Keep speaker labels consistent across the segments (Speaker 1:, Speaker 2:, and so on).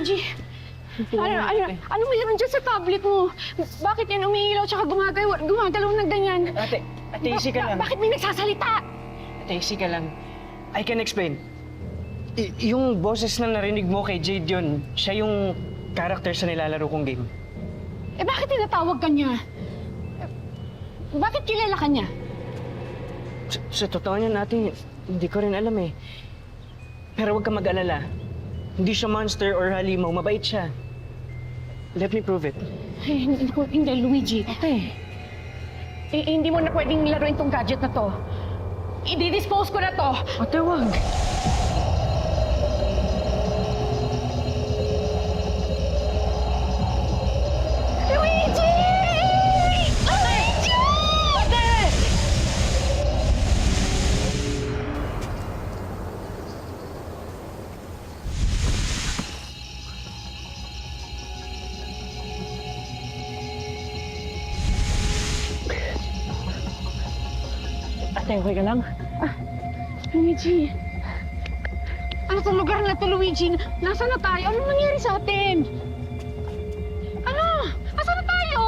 Speaker 1: Luigi? Ano meron dyan sa tablet mo? Bakit yan umiilaw tsaka gumagalaw ng ganyan?
Speaker 2: Ate, easy ka lang.
Speaker 1: Bakit may nagsasalita?
Speaker 2: Ate, easy ka lang. I can explain. Yung boses na narinig mo kay Jade yun, siya yung character sa nilalaro kong game.
Speaker 1: Eh bakit tinatawag ka niya? Bakit kilala ka niya?
Speaker 2: Sa totoo niya natin, hindi ko rin alam eh. Pero huwag ka mag-alala. Hindi siya monster or halimaw, mabait siya. Let me prove it.
Speaker 1: Eh, hindi, Luigi. Hindi mo na pwedeng laruin tong gadget na to. I-dispose ko na to.
Speaker 2: Ate, wag.
Speaker 1: Luigi! Luigi!
Speaker 2: Ate, okay ka lang?
Speaker 1: Luigi. Ano tong lugar na to, Luigi? Nasaan na tayo? Anong nangyari sa atin? Ano? Nasaan na tayo?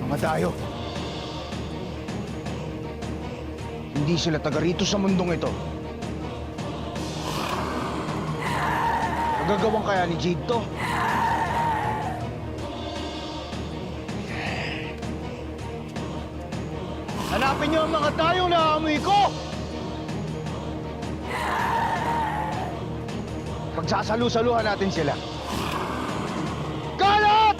Speaker 3: Mga dayo. Hindi sila taga rito sa mundong ito. Nagagawang kaya ni Jade to? Hanapin niyo ang mga tayong naamoy ko! Pagsasalu-saluhan natin sila. Kalat!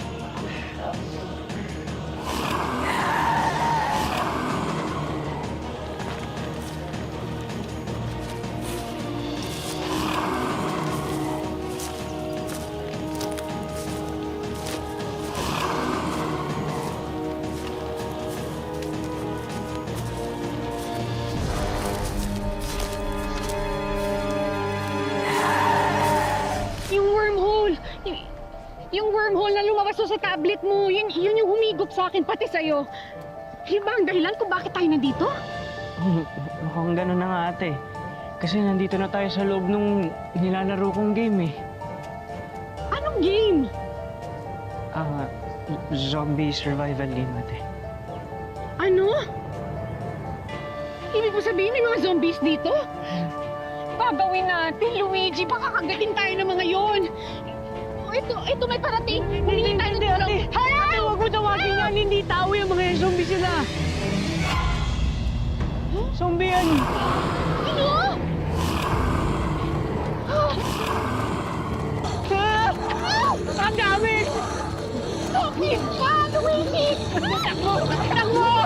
Speaker 1: Yung wormhole na lumabas sa tablet mo, yun yung humigop sa akin, pati sa'yo. Yun ba ang dahilan kung bakit tayo nandito?
Speaker 2: Mukhang gano'n na nga, ate. Kasi nandito na tayo sa loob nung nilalaro kong game eh.
Speaker 1: Anong game?
Speaker 2: Zombie survival game, ate.
Speaker 1: Ano? Ibig mo sabihin may mga zombies dito? Gagawin natin, Luigi. Baka kagatin tayo ng mga yon. Ito may parating. Humingi tayo ng tulong.
Speaker 2: Ate, huwag mo tawagin yan. Hindi tao yung mga zombie sila. Zombie yan.
Speaker 1: Ano?
Speaker 2: Ang dami!
Speaker 1: Zombie! Luigi! Takbo! Takbo!